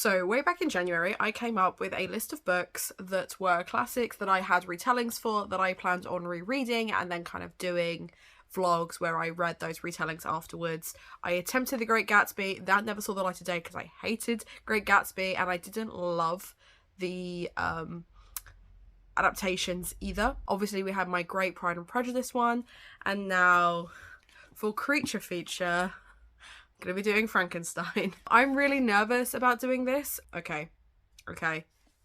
So way back in January, I came up with a list of books that were classics that I had retellings for, that I planned on rereading and then kind of doing vlogs where I read those retellings afterwards. I attempted The Great Gatsby. That never saw the light of day because I hated Great Gatsby and I didn't love the adaptations either. Obviously we had my great Pride and Prejudice one, and now for creature feature I'm gonna be doing Frankenstein. I'm really nervous about doing this. Okay,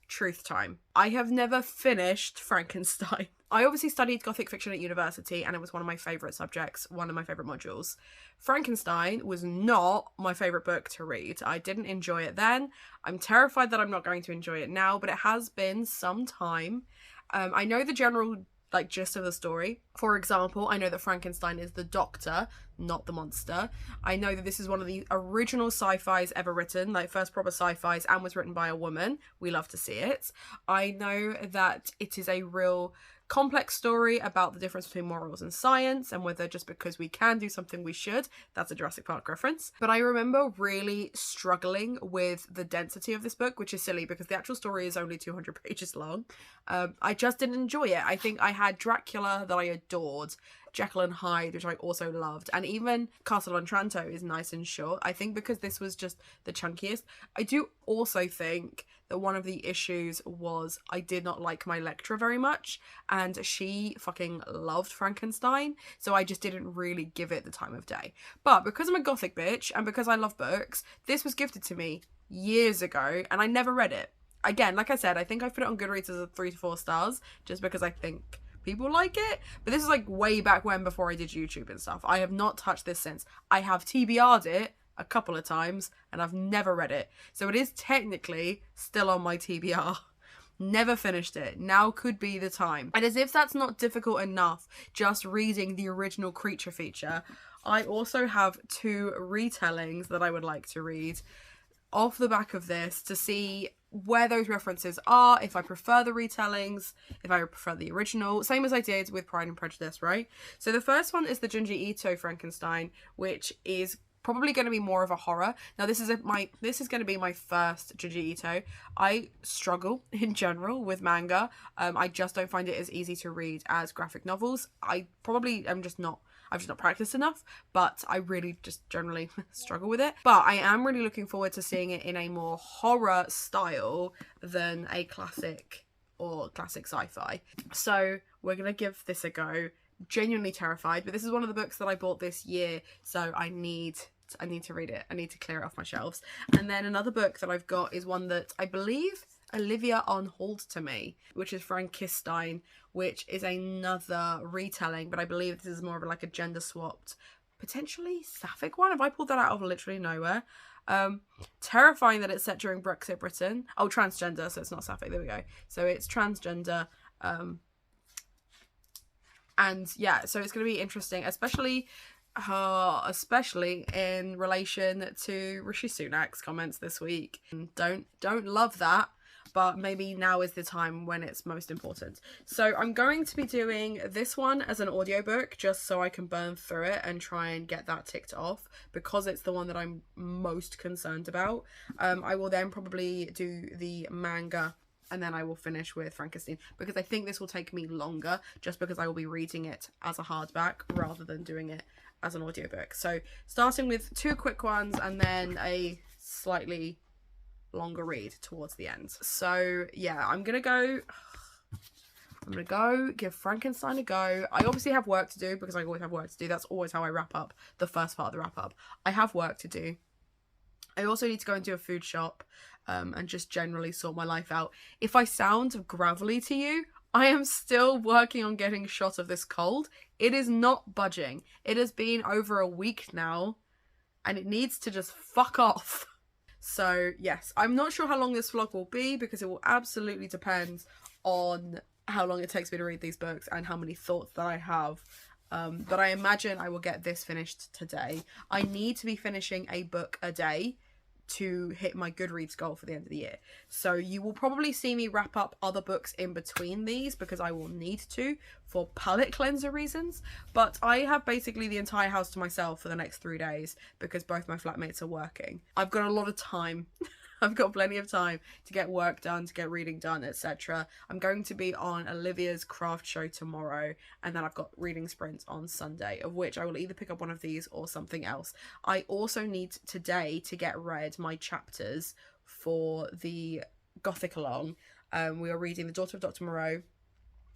truth time. I have never finished Frankenstein. I obviously studied Gothic fiction at university and it was one of my favourite subjects, one of my favourite modules. Frankenstein was not my favourite book to read. I didn't enjoy it then. I'm terrified that I'm not going to enjoy it now, but it has been some time. I know the general gist of the story. For example, I know that Frankenstein is the doctor, not the monster. I know that this is one of the original sci-fis ever written, first proper sci-fis, and was written by a woman. We love to see it. I know that it is a real complex story about the difference between morals and science, and whether just because we can do something we should. That's a Jurassic Park reference. But I remember really struggling with the density of this book, which is silly because the actual story is only 200 pages long. I just didn't enjoy it. I think I had Dracula that I adored, Jekyll and Hyde, which I also loved, and even Castle on Otranto is nice and short. I think because this was just the chunkiest. I do also think that one of the issues was I did not like my lecturer very much, and she fucking loved Frankenstein, so I just didn't really give it the time of day. But because I'm a gothic bitch, and because I love books, this was gifted to me years ago, and I never read it. Again, like I said, I think I put it on Goodreads as a 3 to 4 stars, just because I think people like it, but this is way back when, before I did YouTube and stuff. I have not touched this since. I have TBR'd it a couple of times and I've never read it, so it is technically still on my TBR. Never finished it. Now could be the time. And as if that's not difficult enough, just reading the original creature feature, I also have 2 retellings that I would like to read off the back of this to see where those references are, if I prefer the retellings, if I prefer the original, same as I did with Pride and Prejudice, right? So the first one is the Junji Ito Frankenstein, which is probably going to be more of a horror. Now this is going to be my first Junji Ito. I struggle in general with manga. I just don't find it as easy to read as graphic novels. I've just not practiced enough, but I really just generally struggle with it. But I am really looking forward to seeing it in a more horror style than a classic or classic sci-fi. So we're gonna give this a go. Genuinely terrified, but this is one of the books that I bought this year, so I need to read it. I need to clear it off my shelves. And then another book that I've got is one that I believe Olivia unhauled to me, which is Frankenstein, which is another retelling, but I believe this is more of a gender swapped, potentially sapphic one. Have I pulled that out of literally nowhere? Terrifying that it's set during Brexit Britain. Oh, transgender, so it's not sapphic. There we go. So it's transgender. And yeah, so it's going to be interesting, especially in relation to Rishi Sunak's comments this week. Don't love that, but maybe now is the time when it's most important. So I'm going to be doing this one as an audiobook just so I can burn through it and try and get that ticked off, because it's the one that I'm most concerned about. I will then probably do the manga, and then I will finish with Frankenstein, because I think this will take me longer just because I will be reading it as a hardback rather than doing it as an audiobook. So starting with 2 quick ones and then a slightly longer read towards the end. So yeah, I'm gonna go give Frankenstein a go. I obviously have work to do because I always have work to do. That's always how I wrap up the first part of the wrap up. I have work to do. I also need to go and do a food shop and just generally sort my life out. If I sound gravelly to you, I am still working on getting a shot of this cold. It is not budging. It has been over a week now and it needs to just fuck off. So yes, I'm not sure how long this vlog will be because it will absolutely depend on how long it takes me to read these books and how many thoughts that I have. But I imagine I will get this finished today. I need to be finishing a book a day to hit my Goodreads goal for the end of the year. So you will probably see me wrap up other books in between these because I will need to for palette cleanser reasons. But I have basically the entire house to myself for the next 3 days because both my flatmates are working. I've got a lot of time. I've got plenty of time to get work done, to get reading done, etc. I'm going to be on Olivia's craft show tomorrow, and then I've got reading sprints on Sunday, of which I will either pick up one of these or something else. I also need today to get read my chapters for the Gothic along. We are reading The Daughter of Dr. Moreau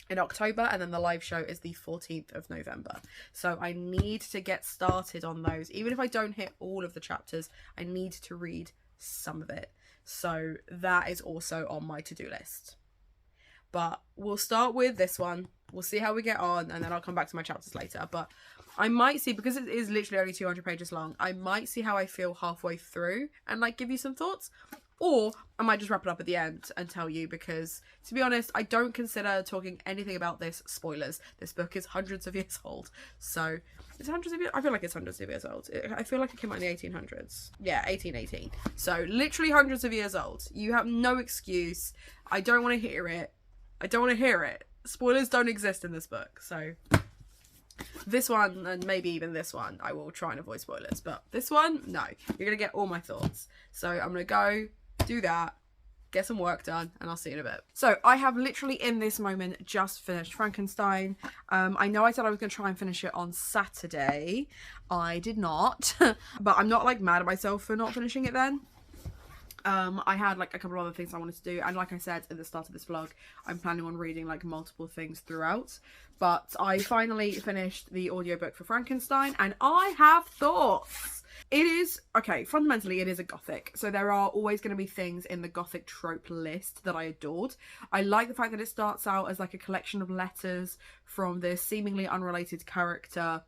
in October, and then the live show is the 14th of November. So I need to get started on those. Even if I don't hit all of the chapters, I need to read some of it. So that is also on my to-do list. But we'll start with this one. We'll see how we get on, and then I'll come back to my chapters later. But I might see, because it is literally only 200 pages long, I might see how I feel halfway through and like give you some thoughts. Or I might just wrap it up at the end and tell you, because, to be honest, I don't consider talking anything about this spoilers. This book is hundreds of years old. So, it's hundreds of years? I feel like it's hundreds of years old. I feel like it came out in the 1800s. Yeah, 1818. So, literally hundreds of years old. You have no excuse. I don't want to hear it. I don't want to hear it. Spoilers don't exist in this book. So, this one, and maybe even this one, I will try and avoid spoilers. But this one, no. You're going to get all my thoughts. So, I'm going to go do that, get some work done, and I'll see you in a bit. So I have literally in this moment just finished Frankenstein. I know I said I was going to try and finish it on Saturday. I did not, but I'm not like mad at myself for not finishing it then. I had like a couple of other things I wanted to do, and like I said at the start of this vlog, I'm planning on reading like multiple things throughout. But I finally finished the audiobook for Frankenstein, and I have thoughts. It is, okay, fundamentally it is a Gothic, so there are always going to be things in the Gothic trope list that I adored. I like the fact that it starts out as like a collection of letters from this seemingly unrelated character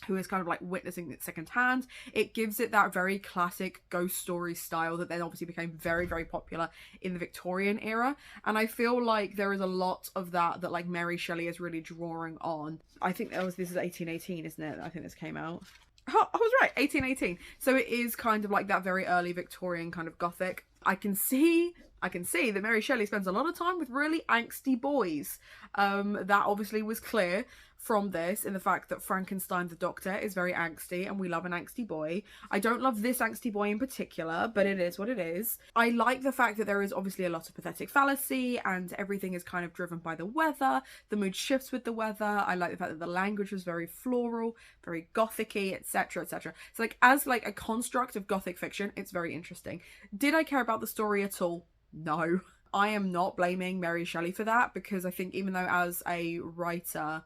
who is kind of like witnessing it secondhand. It gives it that very classic ghost story style that then obviously became very, very popular in the Victorian era. And I feel like there is a lot of that like Mary Shelley is really drawing on. I think this is 1818, isn't it? I think this came out. Oh, I was right, 1818. So it is kind of like that very early Victorian kind of Gothic. I can see that Mary Shelley spends a lot of time with really angsty boys. That obviously was clear from this, in the fact that Frankenstein the Doctor is very angsty, and we love an angsty boy. I don't love this angsty boy in particular, but it is what it is. I like the fact that there is obviously a lot of pathetic fallacy, and everything is kind of driven by the weather. The mood shifts with the weather. I like the fact that the language was very floral, very gothic-y, etc, etc. So like, as like a construct of Gothic fiction, it's very interesting. Did I care about the story at all? No. I am not blaming Mary Shelley for that, because I think even though as a writer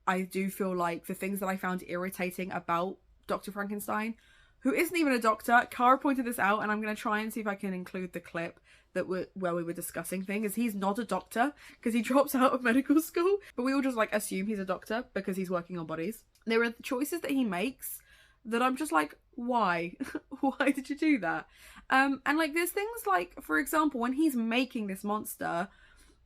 I do feel like the things that I found irritating about Dr. Frankenstein, who isn't even a doctor, Cara pointed this out, and I'm going to try and see if I can include the clip that where we were discussing things, he's not a doctor because he drops out of medical school, but we all just like assume he's a doctor because he's working on bodies. There are choices that he makes that I'm just like, why? Why did you do that? And like there's things like, for example, when he's making this monster,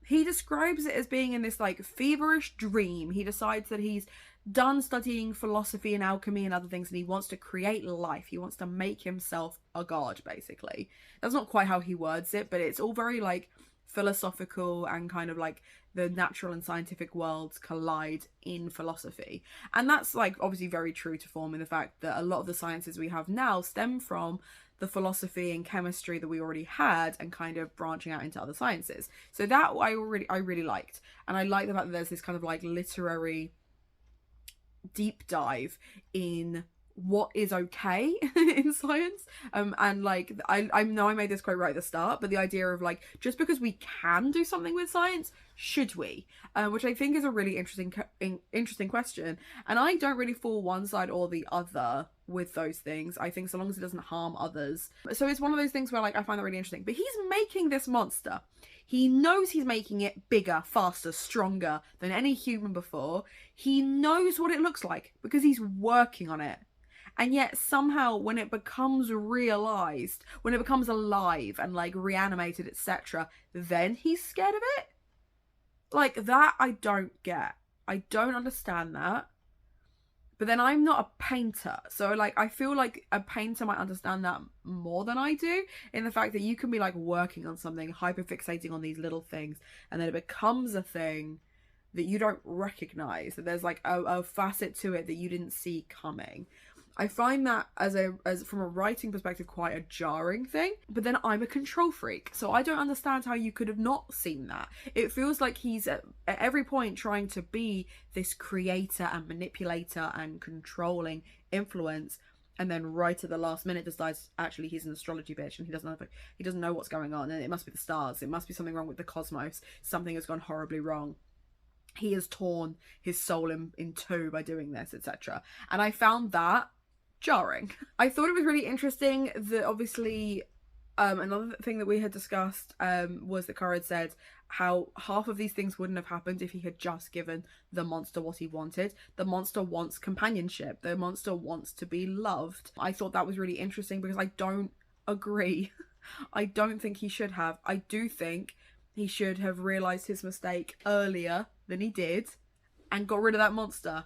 he describes it as being in this like feverish dream. He decides that he's done studying philosophy and alchemy and other things, and he wants to create life. He wants to make himself a god, basically. That's not quite how he words it, but it's all very like philosophical and kind of like the natural and scientific worlds collide in philosophy. And that's like obviously very true to form in the fact that a lot of the sciences we have now stem from the philosophy and chemistry that we already had, and kind of branching out into other sciences. So that I really liked. And I like the fact that there's this kind of like literary deep dive in what is okay in science. And like I know I made this quote right at the start, but the idea of like, just because we can do something with science, should we? Which I think is a really interesting question. And I don't really fall one side or the other with those things. I think so long as it doesn't harm others. So it's one of those things where like I find that really interesting. But he's making this monster. He knows he's making it bigger, faster, stronger than any human before. He knows what it looks like because he's working on it. And yet somehow when it becomes realized, when it becomes alive and like reanimated, etc., then he's scared of it. Like that I don't get. I don't understand that. But then I'm not a painter, so like I feel like a painter might understand that more than I do, in the fact that you can be like working on something, hyperfixating on these little things, and then it becomes a thing that you don't recognize, that there's like a facet to it that you didn't see coming. I find that as from a writing perspective quite a jarring thing. But then I'm a control freak, so I don't understand how you could have not seen that. It feels like he's at every point trying to be this creator and manipulator and controlling influence, and then right at the last minute decides actually he's an astrology bitch and he doesn't know what's going on, and it must be the stars, it must be something wrong with the cosmos, something has gone horribly wrong. He has torn his soul in two by doing this, etc. And I found that jarring. I thought it was really interesting that obviously another thing that we had discussed was that Cara had said how half of these things wouldn't have happened if he had just given the monster what he wanted. The monster wants companionship. The monster wants to be loved. I thought that was really interesting because I don't agree. I don't think he should have. I do think he should have realised his mistake earlier than he did and got rid of that monster.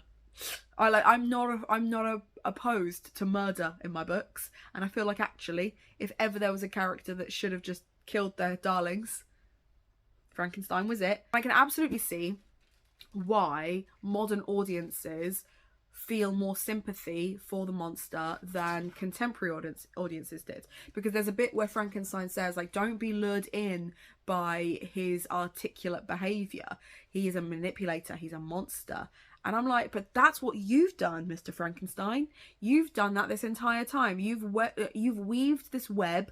I'm not opposed to murder in my books, and I feel like actually if ever there was a character that should have just killed their darlings, Frankenstein was it. I can absolutely see why modern audiences feel more sympathy for the monster than contemporary audiences did, because there's a bit where Frankenstein says, like, don't be lured in by his articulate behavior. He is a manipulator, he's a monster. And I'm like, but that's what you've done, Mr. Frankenstein. You've done that this entire time. You've weaved this web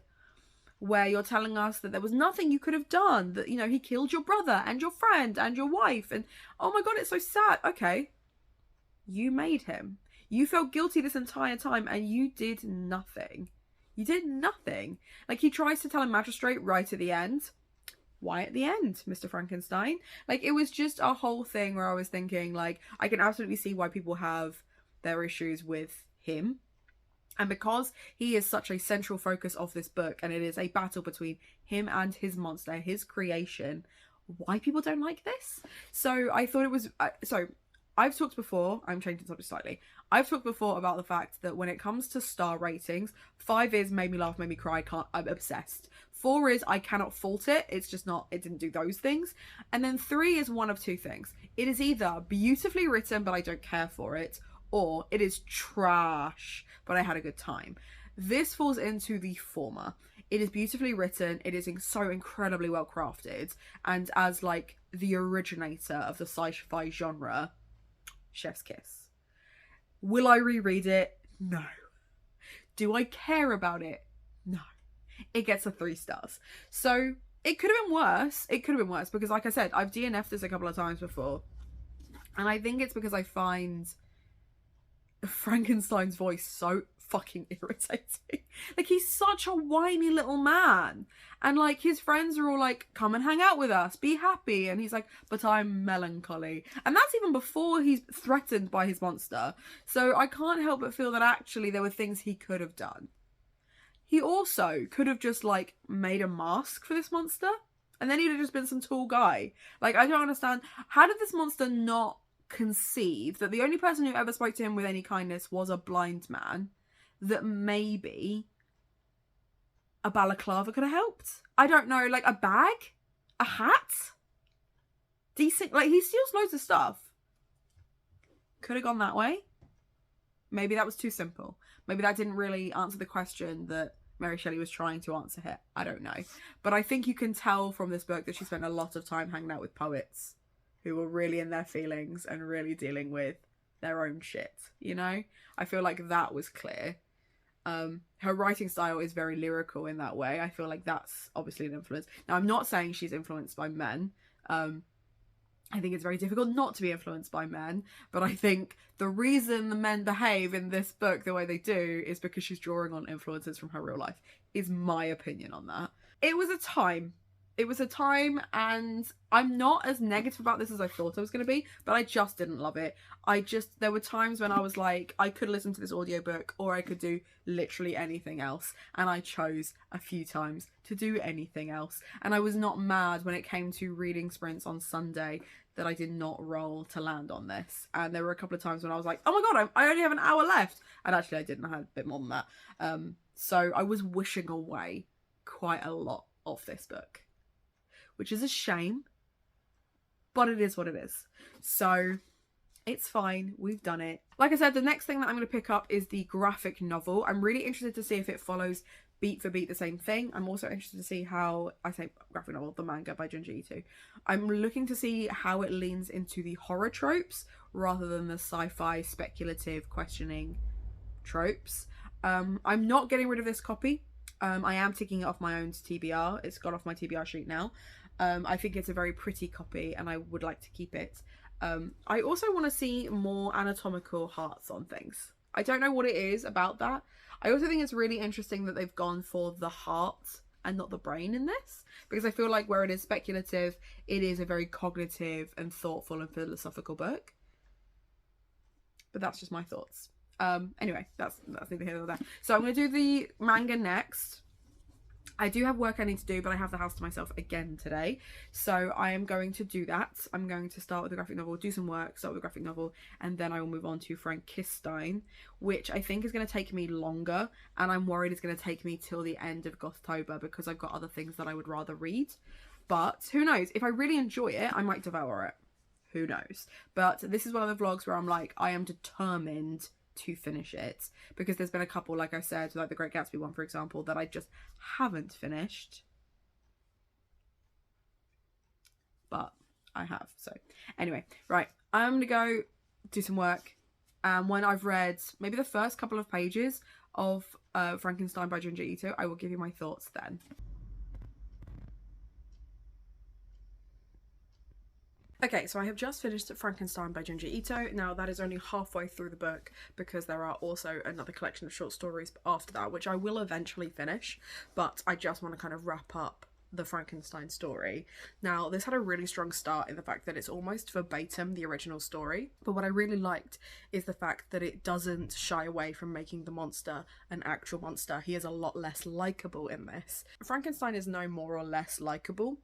where you're telling us that there was nothing you could have done, that, you know, he killed your brother and your friend and your wife, and oh my god, it's so sad. Okay, you made him. You felt guilty this entire time and you did nothing. You did nothing. Like, he tries to tell a magistrate right at the end. Why at the end, Mr. Frankenstein? Like, it was just a whole thing where I was thinking, like, I can absolutely see why people have their issues with him. And because he is such a central focus of this book, and it is a battle between him and his monster, his creation, why people don't like this. So I thought it was... I've talked before, I'm changing the subject slightly. I've talked before about the fact that when it comes to star ratings, 5 is made me laugh, made me cry, I'm obsessed. 4 is I cannot fault it, it's just not, it didn't do those things. And then 3 is one of two things. It is either beautifully written, but I don't care for it, or it is trash, but I had a good time. This falls into the former. It is beautifully written, it is so incredibly well crafted, and as like the originator of the sci-fi genre, chef's kiss. Will I reread it? No. Do I care about it? No. It gets a 3 stars. So it could have been worse. It could have been worse because, like I said, I've DNF'd this a couple of times before. And I think it's because I find Frankenstein's voice so fucking irritating. Like, he's such a whiny little man. And, like, his friends are all like, come and hang out with us, be happy. And he's like, but I'm melancholy. And that's even before he's threatened by his monster. So I can't help but feel that actually there were things he could have done. He also could have just, like, made a mask for this monster. And then he'd have just been some tall guy. Like, I don't understand. How did this monster not conceive that the only person who ever spoke to him with any kindness was a blind man? That maybe a balaclava could have helped. I don't know, like a bag? A hat? Decent, like, he steals loads of stuff. Could have gone that way. Maybe that was too simple. Maybe that didn't really answer the question that Mary Shelley was trying to answer here. I don't know. But I think you can tell from this book that she spent a lot of time hanging out with poets who were really in their feelings and really dealing with their own shit, you know? I feel like that was clear. Her writing style is very lyrical in that way. I feel like that's obviously an influence. Now, I'm not saying she's influenced by men. I think it's very difficult not to be influenced by men, but I think the reason the men behave in this book the way they do is because she's drawing on influences from her real life, is my opinion on that. It was a time. It was a time, and I'm not as negative about this as I thought I was going to be, but I just didn't love it. There were times when I was like, I could listen to this audiobook or I could do literally anything else. And I chose a few times to do anything else. And I was not mad when it came to reading sprints on Sunday that I did not roll to land on this. And there were a couple of times when I was like, oh my God, I only have an hour left. And actually I didn't. I had a bit more than that. So I was wishing away quite a lot of this book, which is a shame, but it is what it is. So It's fine. We've done it. Like I said, the next thing that I'm going to pick up is the graphic novel. I'm really interested to see if it follows beat for beat the same thing. I'm also interested to see how, I say graphic novel, the manga by Junji. I'm looking to see how it leans into the horror tropes rather than the sci-fi speculative questioning tropes. I'm not getting rid of this copy. I am ticking it off my own TBR. It's gone off my TBR sheet now. I think it's a very pretty copy and I would like to keep it. I also want to see more anatomical hearts on things. I don't know what it is about that. I also think it's really interesting that they've gone for the heart and not the brain in this, because I feel like where it is speculative, it is a very cognitive and thoughtful and philosophical book. But that's just my thoughts. Anyway, that's neither here nor there. So I'm going to do the manga next. I do have work I need to do, but I have the house to myself again today. So I am going to do that. I'm going to start with the graphic novel, do some work, start with the graphic novel, and then I will move on to Frankenstein, which I think is going to take me longer, and I'm worried it's going to take me till the end of Gothtober because I've got other things that I would rather read. But who knows? If I really enjoy it, I might devour it. Who knows? But this is one of the vlogs where I'm like, I am determined to finish it, because there's been a couple, like I said, like the Great Gatsby one, for example, that I just haven't finished, but I have. So anyway, right, I'm gonna go do some work, and when I've read maybe the first couple of pages of Frankenstein by Junji, I will give you my thoughts then. Okay, so I have just finished Frankenstein by Junji. Now that is only halfway through the book because there are also another collection of short stories after that, which I will eventually finish, but I just want to kind of wrap up the Frankenstein story. Now, this had a really strong start in the fact that it's almost verbatim the original story, but what I really liked is the fact that it doesn't shy away from making the monster an actual monster. He is a lot less likable in this. Frankenstein is no more or less likable.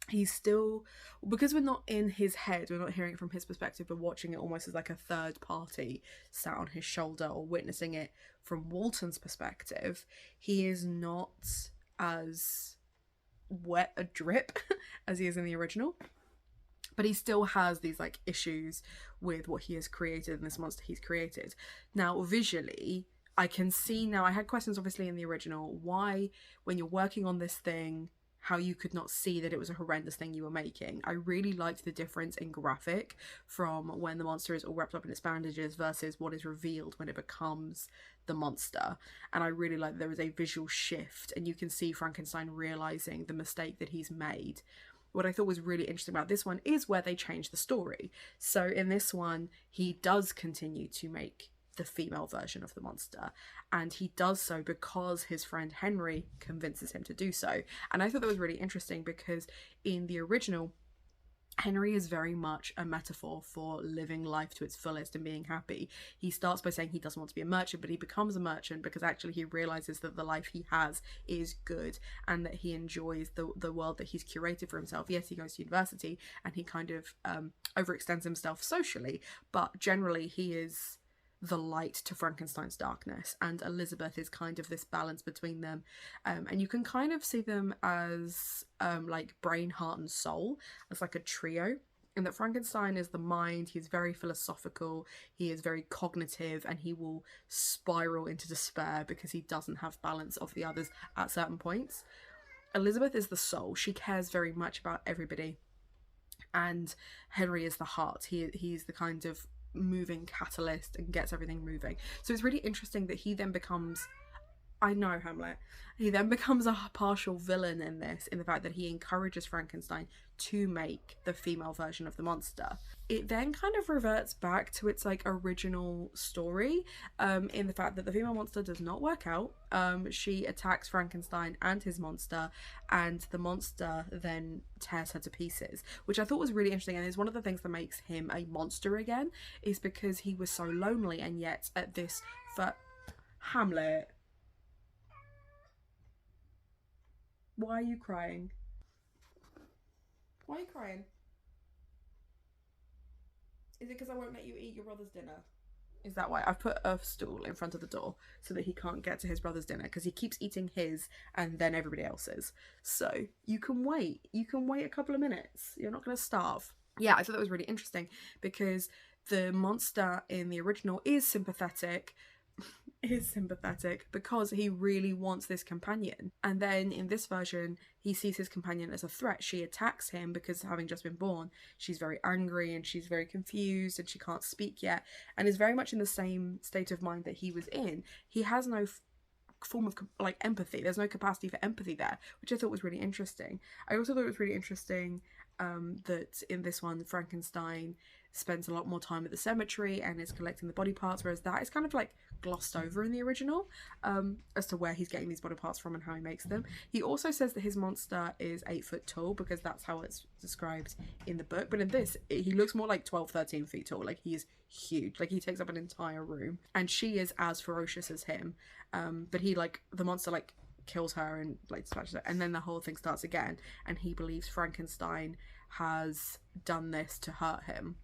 He's still, because we're not in his head, we're not hearing it from his perspective, we're watching it almost as like a third party sat on his shoulder or witnessing it from Walton's perspective. He is not as wet a drip as he is in the original, but he still has these like issues with what he has created and this monster he's created. Now visually, I can see now, I had questions obviously in the original, why when you're working on this thing, how you could not see that it was a horrendous thing you were making. I really liked the difference in graphic from when the monster is all wrapped up in its bandages versus what is revealed when it becomes the monster. And I really like that there is a visual shift and you can see Frankenstein realizing the mistake that he's made. What I thought was really interesting about this one is where they changed the story. So in this one, he does continue to make the female version of the monster, and he does so because his friend Henry convinces him to do so. And I thought that was really interesting because in the original, Henry is very much a metaphor for living life to its fullest and being happy. He starts by saying he doesn't want to be a merchant, but he becomes a merchant because actually he realizes that the life he has is good and that he enjoys the world that he's curated for himself. Yes, he goes to university and he kind of overextends himself socially, but generally he is the light to Frankenstein's darkness, and Elizabeth is kind of this balance between them, and you can kind of see them as like brain, heart and soul, as like a trio, and that Frankenstein is the mind. He's very philosophical, he is very cognitive, and he will spiral into despair because he doesn't have balance of the others at certain points. Elizabeth is the soul. She cares very much about everybody, and Henry is the heart. He's the kind of moving catalyst and gets everything moving. So it's really interesting that he then becomes, I know, Hamlet, he then becomes a partial villain in this, in the fact that he encourages Frankenstein to make the female version of the monster. It then kind of reverts back to its like original story, in the fact that the female monster does not work out. She attacks Frankenstein and his monster, and the monster then tears her to pieces, which I thought was really interesting, and is one of the things that makes him a monster again, is because he was so lonely, and yet at this Hamlet, why are you crying? Why are you crying? Is it because I won't let you eat your brother's dinner? Is that why? I've put a stool in front of the door so that he can't get to his brother's dinner, because he keeps eating his and then everybody else's. So you can wait. You can wait a couple of minutes. You're not going to starve. Yeah, I thought that was really interesting because The monster in the original is sympathetic because he really wants this companion. And then in this version, he sees his companion as a threat. She attacks him because, having just been born, she's very angry and she's very confused and she can't speak yet, and is very much in the same state of mind that he was in. He has no form of like empathy. There's no capacity for empathy there, which I thought was really interesting. I also thought it was really interesting that in this one, Frankenstein spends a lot more time at the cemetery and is collecting the body parts, whereas that is kind of like glossed over in the original, as to where he's getting these body parts from and how he makes them. He also says that his monster is 8 foot tall because that's how it's described in the book, but in this he looks more like 12-13 feet tall. Like, he is huge, like he takes up an entire room, and she is as ferocious as him, but he, like, the monster like kills her and like dispatches her, and then the whole thing starts again, and he believes Frankenstein has done this to hurt him.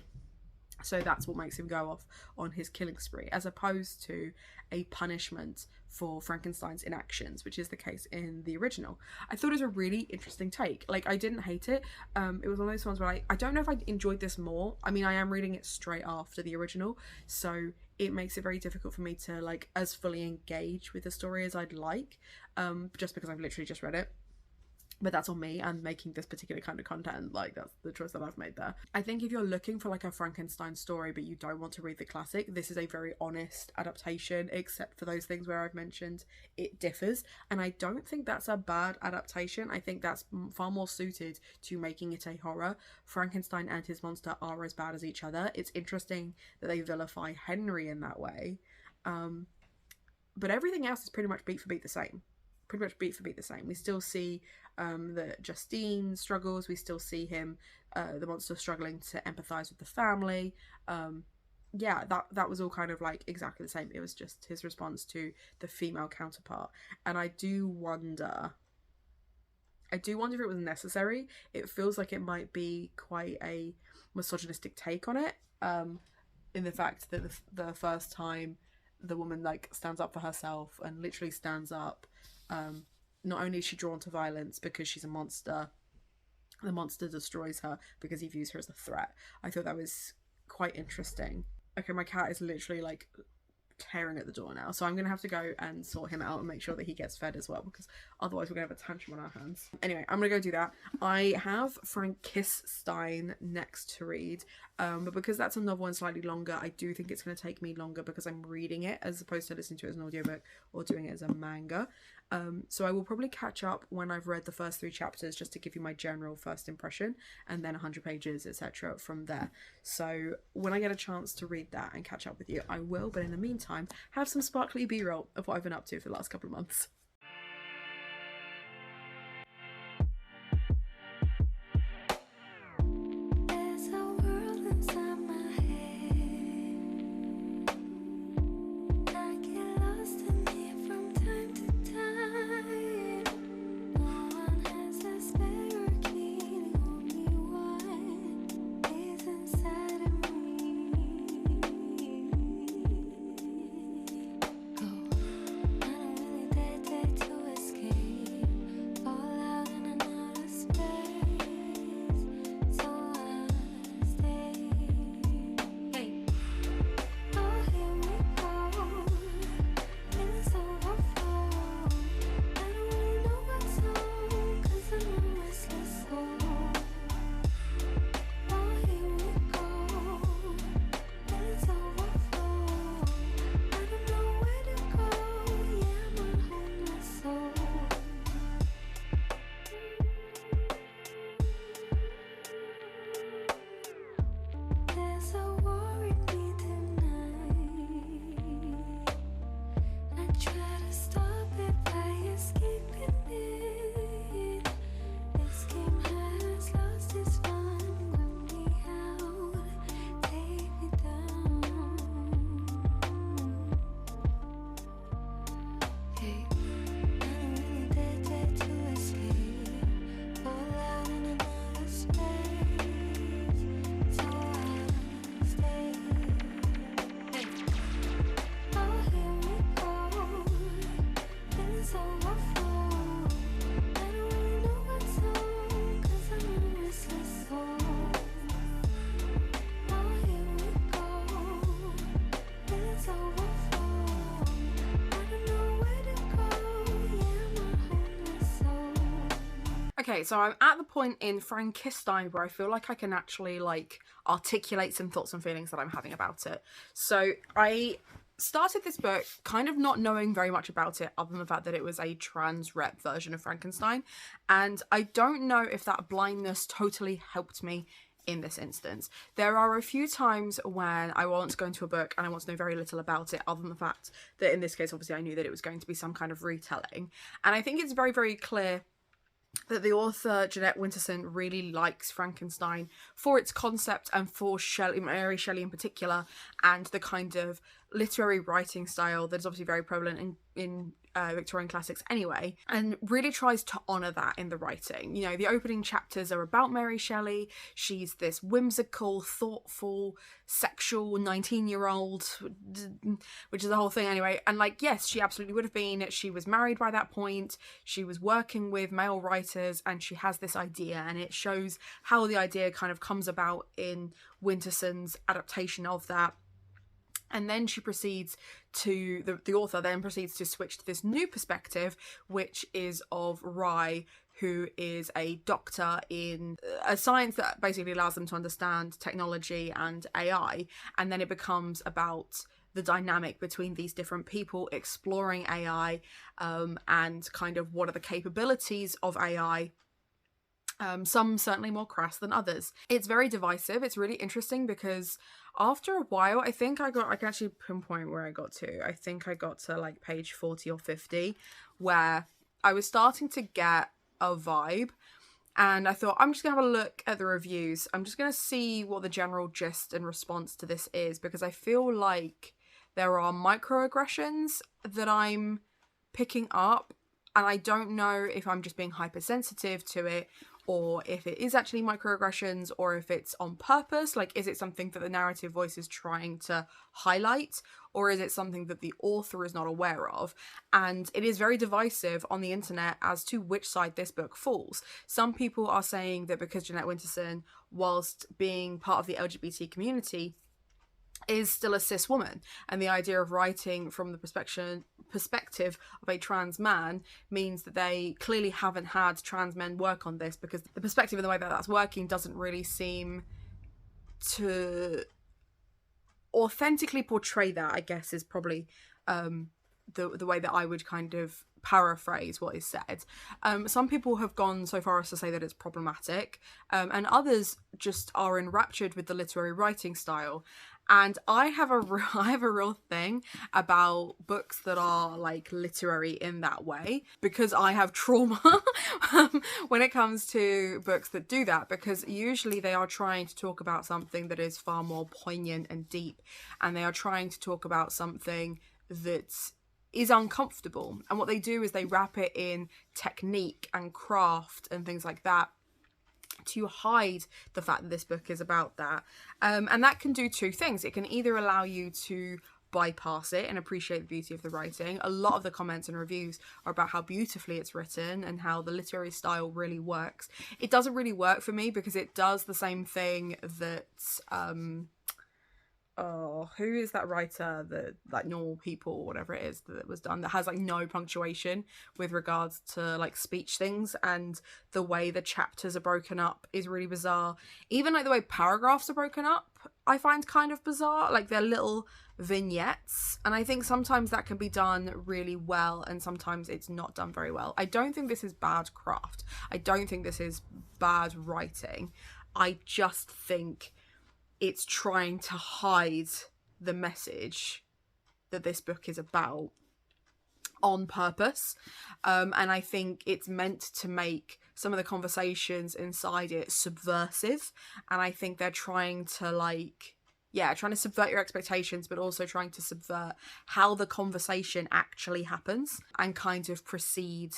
So that's what makes him go off on his killing spree, as opposed to a punishment for Frankenstein's inactions, which is the case in the original. I thought it was a really interesting take. Like, I didn't hate it. It was one of those ones where I don't know if I enjoyed this more. I mean, I am reading it straight after the original, so it makes it very difficult for me to, like, as fully engage with the story as I'd like, just because I've literally just read it. But that's on me and making this particular kind of content. Like, that's the choice that I've made there. I think if you're looking for like a Frankenstein story but you don't want to read the classic, this is a very honest adaptation, except for those things where I've mentioned it differs, and I don't think that's a bad adaptation. I think that's far more suited to making it a horror. Frankenstein and his monster are as bad as each other. It's interesting that they vilify Henry in that way, but everything else is pretty much beat for beat the same. We still see that Justine struggles. We still see him, the monster, struggling to empathize with the family. Yeah, that was all kind of like exactly the same. It was just his response to the female counterpart. And I do wonder if it was necessary. It feels like it might be quite a misogynistic take on it, in the fact that the first time the woman like stands up for herself and literally stands up, not only is she drawn to violence because she's a monster, the monster destroys her because he views her as a threat. I thought that was quite interesting. Okay, my cat is literally like tearing at the door now, so I'm gonna have to go and sort him out and make sure that he gets fed as well, because otherwise we're gonna have a tantrum on our hands. Anyway, I'm gonna go do that. I have Frankenstein next to read, but because that's a novel and slightly longer, I do think it's gonna take me longer because I'm reading it as opposed to listening to it as an audiobook or doing it as a manga. So I will probably catch up when I've read the first 3 chapters, just to give you my general first impression, and then 100 pages, etc. from there. So when I get a chance to read that and catch up with you, I will, but in the meantime, have some sparkly b-roll of what I've been up to for the last couple of months. Okay, so I'm at the point in Frankenstein where I feel like I can actually, like, articulate some thoughts and feelings that I'm having about it. So I started this book kind of not knowing very much about it, other than the fact that it was a trans rep version of Frankenstein. And I don't know if that blindness totally helped me in this instance. There are a few times when I want to go into a book and I want to know very little about it, other than the fact that in this case, obviously, I knew that it was going to be some kind of retelling. And I think it's very, very clear that the author Jeannette Winterson really likes Frankenstein for its concept and for Shelley, Mary Shelley in particular, and the kind of literary writing style that is obviously very prevalent in Victorian classics anyway, and really tries to honour that in the writing. You know, the opening chapters are about Mary Shelley. She's this whimsical, thoughtful, sexual 19-year-old, which is the whole thing anyway. And like, yes, she absolutely would have been. She was married by that point. She was working with male writers, and she has this idea, and it shows how the idea kind of comes about in Winterson's adaptation of that. And then she proceeds to, the author then proceeds to switch to this new perspective, which is of Rye, who is a doctor in a science that basically allows them to understand technology and AI. And then it becomes about the dynamic between these different people exploring AI, and kind of what are the capabilities of AI. Some certainly more crass than others. It's very divisive. It's really interesting because after a while, I think I can actually pinpoint where I got to. I think I got to like page 40 or 50, where I was starting to get a vibe, and I thought, I'm just gonna have a look at the reviews. I'm just gonna see what the general gist and response to this is, because I feel like there are microaggressions that I'm picking up, and I don't know if I'm just being hypersensitive to it, or if it is actually microaggressions, or if it's on purpose. Like, is it something that the narrative voice is trying to highlight, or is it something that the author is not aware of? And it is very divisive on the internet as to which side this book falls. Some people are saying that because Jeannette Winterson, whilst being part of the LGBT community, is still a cis woman, and the idea of writing from the perspective of a trans man means that they clearly haven't had trans men work on this, because the perspective and the way that that's working doesn't really seem to authentically portray that, I guess, is probably the way that I would kind of paraphrase what is said. Some people have gone so far as to say that it's problematic, and others just are enraptured with the literary writing style. And I have a real thing about books that are like literary in that way, because I have trauma when it comes to books that do that, because usually they are trying to talk about something that is far more poignant and deep, and they are trying to talk about something that is uncomfortable. And what they do is they wrap it in technique and craft and things like that to hide the fact that this book is about that. And that can do two things. It can either allow you to bypass it and appreciate the beauty of the writing. A lot of the comments and reviews are about how beautifully it's written and how the literary style really works. It doesn't really work for me, because it does the same thing that who is that writer that, like, Normal People or whatever it is that was done, that has like no punctuation with regards to like speech things, and the way the chapters are broken up is really bizarre. Even like the way paragraphs are broken up, I find kind of bizarre. Like, they're little vignettes, and I think sometimes that can be done really well, and sometimes it's not done very well. I don't think this is bad craft. I don't think this is bad writing. I just think it's trying to hide the message that this book is about on purpose. And I think it's meant to make some of the conversations inside it subversive. And I think they're trying to trying to subvert your expectations, but also trying to subvert how the conversation actually happens and kind of proceed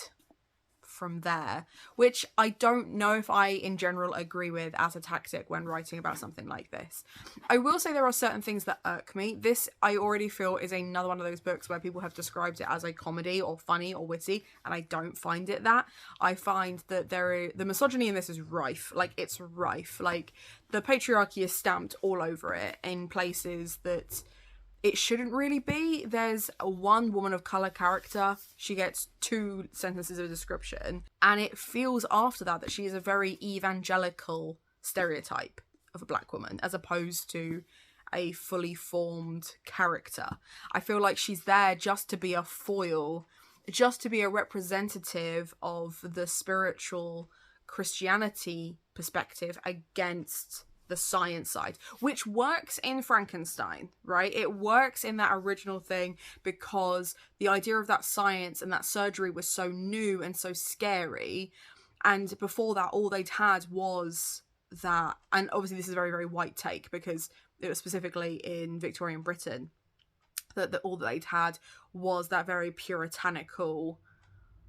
from there, which I don't know if I in general agree with as a tactic when writing about something like this. I will say there are certain things that irk me. This, I already feel, is another one of those books where people have described it as a comedy or funny or witty, and I don't find it that. I find that the misogyny in this is rife. Like, it's rife. Like, the patriarchy is stamped all over it in places that it shouldn't really be. There's one woman of colour character. She gets 2 sentences of description, and it feels after that she is a very evangelical stereotype of a black woman, as opposed to a fully formed character. I feel like she's there just to be a foil, just to be a representative of the spiritual Christianity perspective against the science side, which works in Frankenstein, right? It works in that original thing because the idea of that science and that surgery was so new and so scary. And before that, all they'd had was that, and obviously this is a very, very white take because it was specifically in Victorian Britain, that all that they'd had was that very puritanical,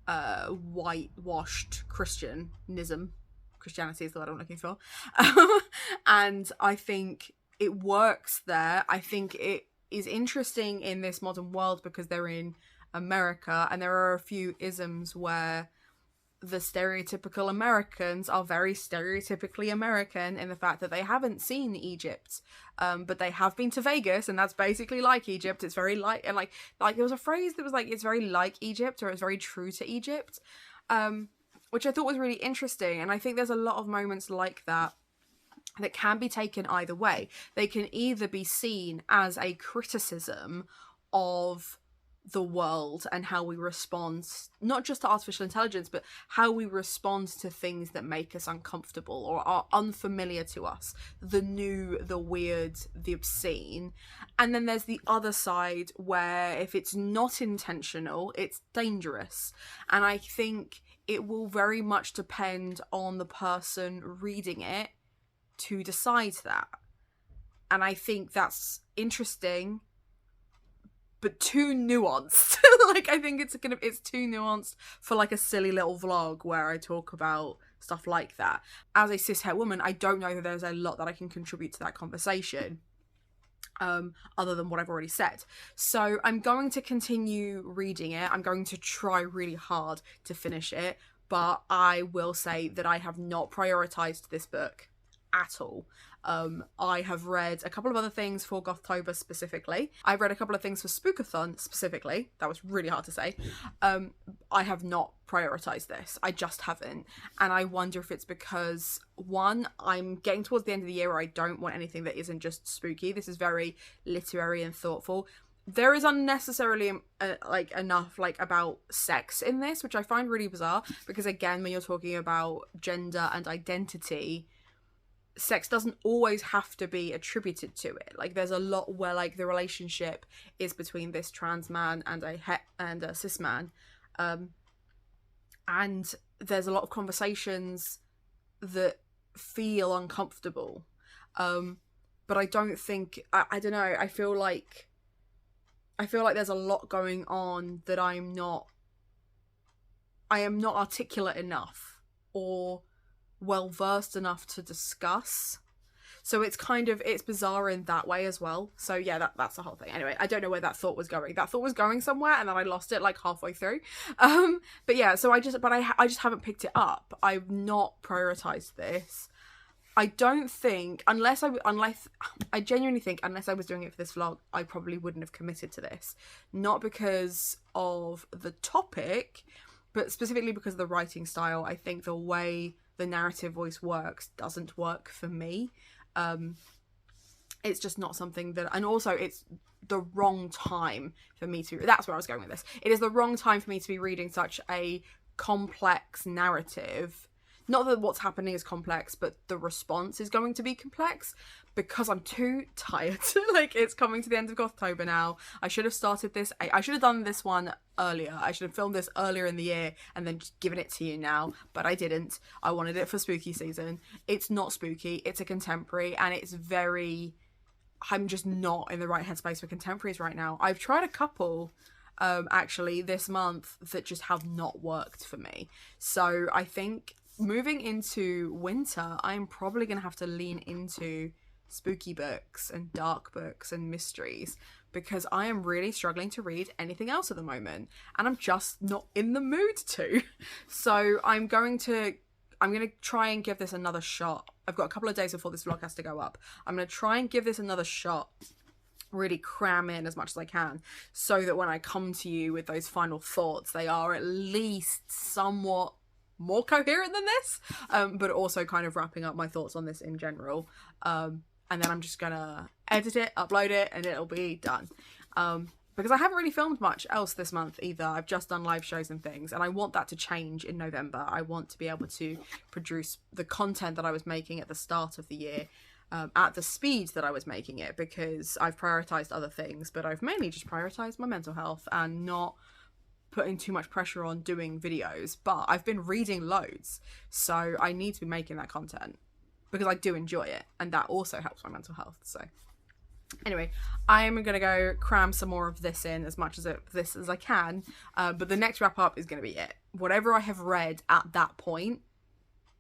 whitewashed Christianity is the word I'm looking for. And I think it works there. I think it is interesting in this modern world because they're in America, and there are a few isms where the stereotypical Americans are very stereotypically American in the fact that they haven't seen Egypt, but they have been to Vegas, and that's basically like Egypt. It's very like, and like there was a phrase that was like, it's very like Egypt, or it's very true to Egypt, which I thought was really interesting. And I think there's a lot of moments like that can be taken either way. They can either be seen as a criticism of the world and how we respond, not just to artificial intelligence, but how we respond to things that make us uncomfortable or are unfamiliar to us, the new, the weird, the obscene. And then there's the other side where if it's not intentional, it's dangerous. And I think it will very much depend on the person reading it to decide that. And I think that's interesting, but too nuanced. Like, I think it's too nuanced for like a silly little vlog where I talk about stuff like that. As a cishet woman, I don't know that there's a lot that I can contribute to that conversation, other than what I've already said. So I'm going to continue reading it. I'm going to try really hard to finish it, but I will say that I have not prioritized this book at all. I have read a couple of other things for Gothtober specifically. I've read a couple of things for Spookathon specifically. That was really hard to say. I have not prioritized this. I just haven't. And I wonder if it's because, one, I'm getting towards the end of the year where I don't want anything that isn't just spooky. This is very literary and thoughtful. There is unnecessarily enough about sex in this, which I find really bizarre, because again, when you're talking about gender and identity, sex doesn't always have to be attributed to it. Like, there's a lot where the relationship is between this trans man and a cis man, and there's a lot of conversations that feel uncomfortable, but I don't think I don't know, I feel like there's a lot going on that I am not articulate enough or well versed enough to discuss. So it's it's bizarre in that way as well. So yeah, that's the whole thing. Anyway, I don't know where that thought was going. That thought was going somewhere, and then I lost it halfway through. But yeah, so I just haven't picked it up. I've not prioritized this. I don't think, unless I genuinely think, unless I was doing it for this vlog, I probably wouldn't have committed to this. Not because of the topic, but specifically because of the writing style. I think the way the narrative voice works doesn't work for me. It's just not something that, and also it's the wrong time for me to, that's where I was going with this. It is the wrong time for me to be reading such a complex narrative. Not that what's happening is complex, but the response is going to be complex, because I'm too tired. It's coming to the end of Gothtober now. I should have started this. I should have done this one earlier. I should have filmed this earlier in the year and then just given it to you now, but I didn't. I wanted it for spooky season. It's not spooky. It's a contemporary, and it's very... I'm just not in the right headspace for contemporaries right now. I've tried a couple, actually, this month that just have not worked for me. So I think moving into winter, I'm probably going to have to lean into spooky books and dark books and mysteries, because I am really struggling to read anything else at the moment, and I'm just not in the mood to. So I'm going to try and give this another shot. I've got a couple of days before this vlog has to go up. I'm going to try and give this another shot really cram in as much as I can, so that when I come to you with those final thoughts, they are at least somewhat more coherent than this, but also kind of wrapping up my thoughts on this in general. And then I'm just gonna edit it, upload it, and it'll be done. Because I haven't really filmed much else this month either. I've just done live shows and things, and I want that to change in November. I want to be able to produce the content that I was making at the start of the year at the speed that I was making it, because I've prioritised other things, but I've mainly just prioritised my mental health and not putting too much pressure on doing videos. But I've been reading loads, so I need to be making that content because I do enjoy it, and that also helps my mental health. So anyway, I'm gonna go cram some more of this in, as much of this as I can, but the next wrap up is gonna be it. Whatever I have read at that point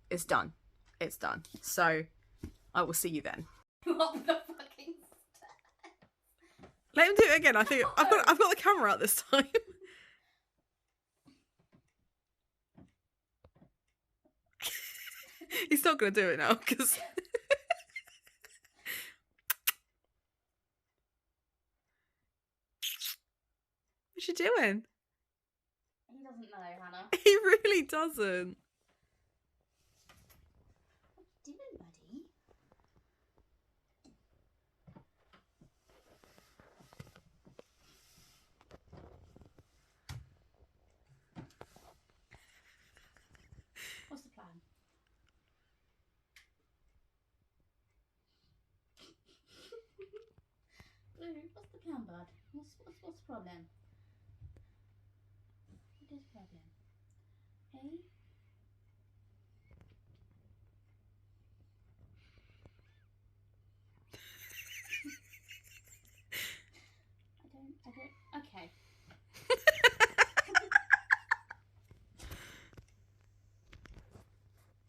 is done. It's done. So I will see you then. What the fucking stairs? Let him do it again. I think I've got the camera out this time. He's not gonna do it now because what's you doing? He doesn't know, Hannah. He really doesn't. What are you doing, buddy? What's the plan? Blue, what's the plan, bud? What's the problem? What is the problem? Hey? I don't, okay.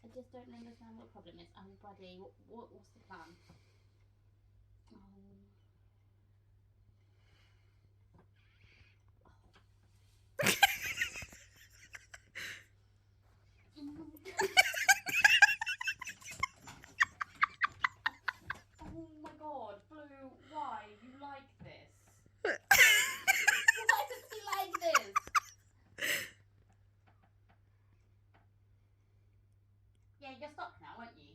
I just don't understand what the problem is. Buddy, what's the plan? Oh my god, Blue, why? You like this? Why does he like this? Yeah, you're stuck now, aren't you?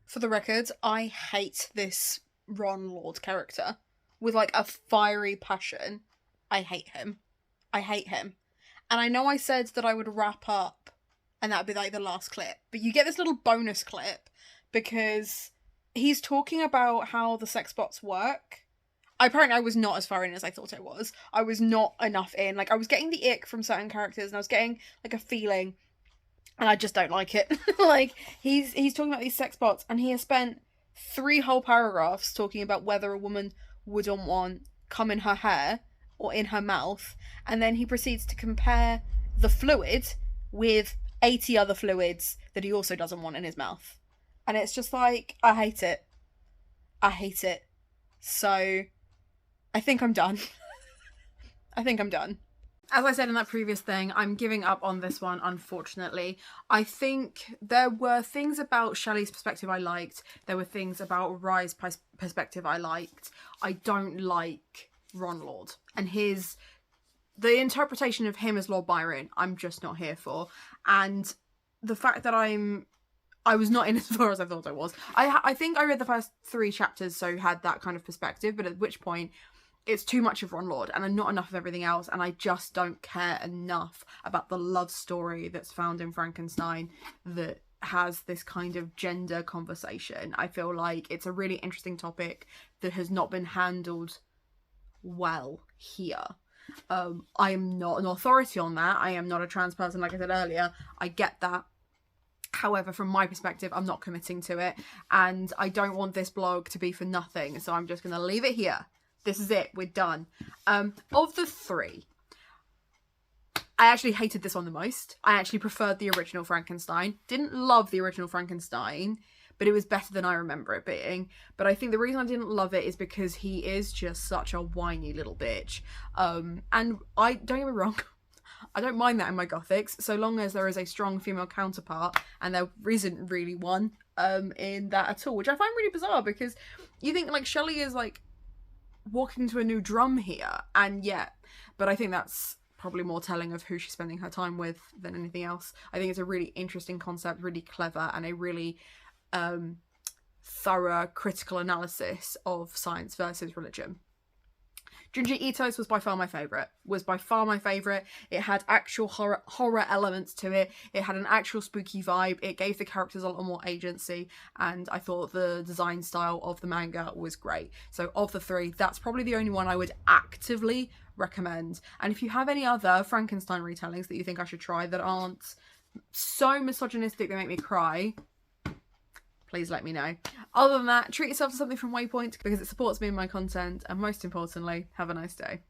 For the record, I hate this Ron Lord character with like a fiery passion. I hate him. I hate him. And I know I said that I would wrap up and that would be like the last clip, but you get this little bonus clip because he's talking about how the sex bots work. Apparently I was not as far in as I thought I was. I was not enough in. Like, I was getting the ick from certain characters and I was getting like a feeling, and I just don't like it. Like, he's talking about these sex bots, and he has spent 3 whole paragraphs talking about whether a woman wouldn't want cum in her hair or in her mouth, and then he proceeds to compare the fluid with 80 other fluids that he also doesn't want in his mouth. And it's just like, I hate it. I hate it. So I think I'm done. I think I'm done. As I said in that previous thing, I'm giving up on this one, unfortunately. I think there were things about Shelley's perspective I liked. There were things about Rye's perspective I liked. I don't like Ron Lord. And the interpretation of him as Lord Byron, I'm just not here for. And the fact that I was not in as far as I thought I was. I think I read the first 3 chapters, so had that kind of perspective, but at which point it's too much of Ron Lord and not enough of everything else, and I just don't care enough about the love story that's found in Frankenstein that has this kind of gender conversation. I feel like it's a really interesting topic that has not been handled well here. I am not an authority on that. I am not a trans person, like I said earlier. I get that. However, from my perspective, I'm not committing to it, and I don't want this blog to be for nothing, so I'm just going to leave it here. This is it. We're done. Of the 3, I actually hated this one the most. I actually preferred the original Frankenstein. Didn't love the original Frankenstein, but it was better than I remember it being. But I think the reason I didn't love it is because he is just such a whiny little bitch. And I don't get me wrong, I don't mind that in my gothics, so long as there is a strong female counterpart, and there isn't really one in that at all, which I find really bizarre, because you think like Shelley is like walking into a new drum here, and yet, but I think that's probably more telling of who she's spending her time with than anything else. I think it's a really interesting concept, really clever, and a really thorough critical analysis of science versus religion. Junji Ito's was by far my favourite. It had actual horror elements to it. It had an actual spooky vibe. It gave the characters a lot more agency, and I thought the design style of the manga was great. So of the three, that's probably the only one I would actively recommend. And if you have any other Frankenstein retellings that you think I should try that aren't so misogynistic they make me cry, please let me know. Other than that, treat yourself to something from Waypoint because it supports me in my content, and most importantly, have a nice day.